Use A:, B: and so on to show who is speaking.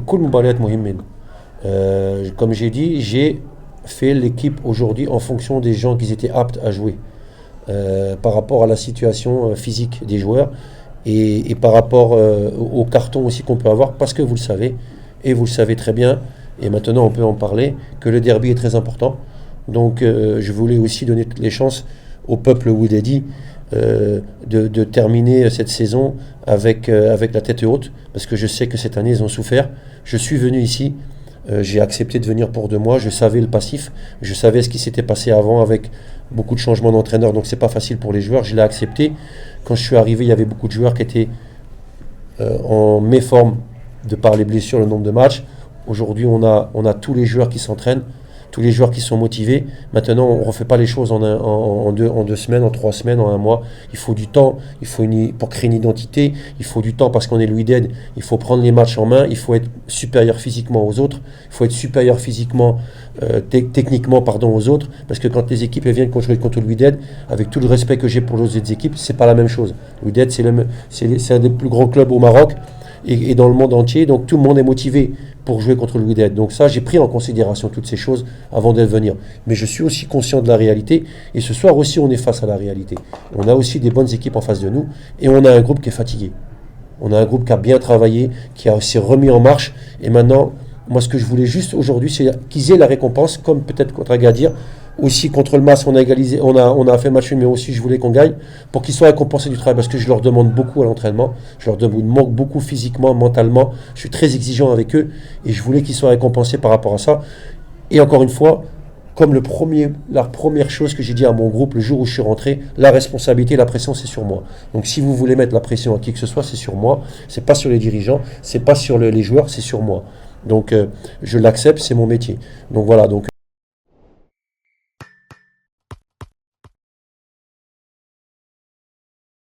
A: كل مباريات مهمة. Comme j'ai dit, j'ai fait l'équipe aujourd'hui en fonction des gens qui étaient aptes à jouer, par rapport à la situation physique des joueurs et par rapport au carton aussi qu'on peut avoir, parce que vous le savez, et vous le savez très bien, et maintenant on peut en parler, que le derby est très important. Donc je voulais aussi donner toutes les chances au peuple Wydadi de terminer cette saison avec la tête haute, parce que je sais que cette année ils ont souffert. Je suis venu ici, j'ai accepté de venir pour 2 mois, je savais le passif, je savais ce qui s'était passé avant avec beaucoup de changements d'entraîneur, donc c'est pas facile pour les joueurs, je l'ai accepté. Quand je suis arrivé, il y avait beaucoup de joueurs qui étaient en méforme de par les blessures, le nombre de matchs. Aujourd'hui, on a tous les joueurs qui s'entraînent, tous les joueurs qui sont motivés. Maintenant, on ne refait pas les choses en 2 semaines, en 3 semaines, en 1 mois. Il faut du temps, pour créer une identité. Il faut du temps parce qu'on est le Wydad. Il faut prendre les matchs en main. Il faut être supérieur physiquement aux autres. Il faut être supérieur physiquement, techniquement, aux autres. Parce que quand les équipes elles viennent jouer contre le Wydad, avec tout le respect que j'ai pour les autres équipes, c'est pas la même chose. Le Wydad, c'est un des plus grands clubs au Maroc et dans le monde entier. Donc tout le monde est motivé pour jouer contre le Wydad. Donc ça, j'ai pris en considération toutes ces choses avant de venir. Mais je suis aussi conscient de la réalité. Et ce soir aussi, on est face à la réalité. On a aussi des bonnes équipes en face de nous. Et on a un groupe qui est fatigué. On a un groupe qui a bien travaillé, s'est remis en marche. Et maintenant, moi, ce que je voulais juste aujourd'hui, c'est qu'ils aient la récompense, comme peut-être contre Agadir. Aussi contre le MAS, on a égalisé, on a fait match nul, mais aussi je voulais qu'on gagne pour qu'ils soient récompensés du travail, parce que je leur demande beaucoup à l'entraînement, je leur demande beaucoup physiquement, mentalement, je suis très exigeant avec eux et je voulais qu'ils soient récompensés par rapport à ça. Et encore une fois, comme la première chose que j'ai dit à mon groupe le jour où je suis rentré, la responsabilité, la pression, c'est sur moi. Donc si vous voulez mettre la pression à qui que ce soit, c'est sur moi, c'est pas sur les dirigeants, c'est pas sur les joueurs, c'est sur moi. Donc je l'accepte, c'est mon métier. Donc voilà, donc